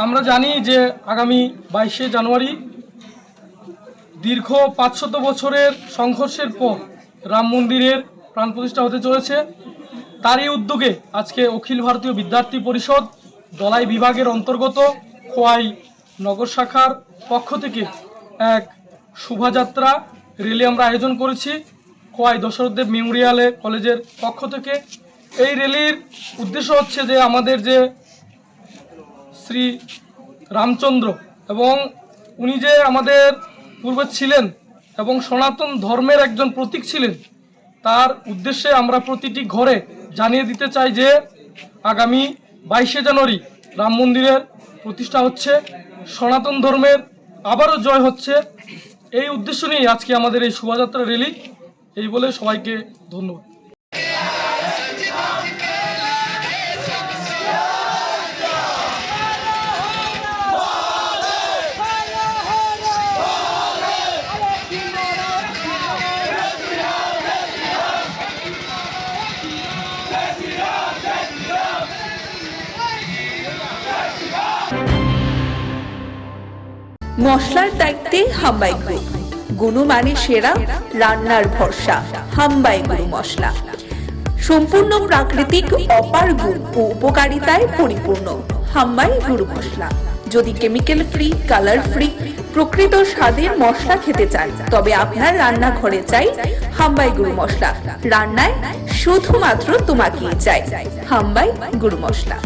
আমরা জানি যে আগামী 22শে জানুয়ারি দীর্ঘ 500 বছরের সংঘর্ষের পর রাম মন্দিরের প্রাণ প্রতিষ্ঠা হতে চলেছে। তারই উদ্যোগে আজকে অখিল ভারতীয় বিদ্যার্থী পরিষদ দলাই বিভাগের অন্তর্গত খোয়াই নগর শাখার পক্ষ থেকে এক শোভাযাত্রা র্যালি আমরা আয়োজন করেছি খোয়াই দশরথদেব মেমোরিয়াল কলেজের পক্ষ থেকে। এই র্যালির উদ্দেশ্য হচ্ছে যে আমাদের যে শ্রী রামচন্দ্র এবং উনি যে আমাদের পূর্বে ছিলেন এবং সনাতন ধর্মের একজন প্রতীক ছিলেন, তার উদ্দেশ্যে আমরা প্রতিটি ঘরে জানিয়ে দিতে চাই যে আগামী 22শে জানুয়ারি রাম মন্দিরের প্রতিষ্ঠা হচ্ছে, সনাতন ধর্মের আবারও জয় হচ্ছে। এই উদ্দেশ্য নিয়ে আজকে আমাদের এই শোভাযাত্রা র্যালি। এই বলে সবাইকে ধন্যবাদ। মশলার দায়িত্বে হাম্বাই গ্রুপ, গুণমানে সেরা, রান্নার ভরসা হাম্বাই গুরু মশলা। সম্পূর্ণ প্রাকৃতিক, অপার গুণ ও উপকারিতায় পরিপূর্ণ হাম্বাই গুরু মশলা। যদি কেমিক্যাল ফ্রি, কালার ফ্রি, প্রকৃত স্বাদের মশলা খেতে চান তবে আপনার রান্নাঘরে চাই হাম্বাই গুরু মশলা। রান্নায় শুধুমাত্র তোমাকেই চাই হাম্বাই গুরু মশলা।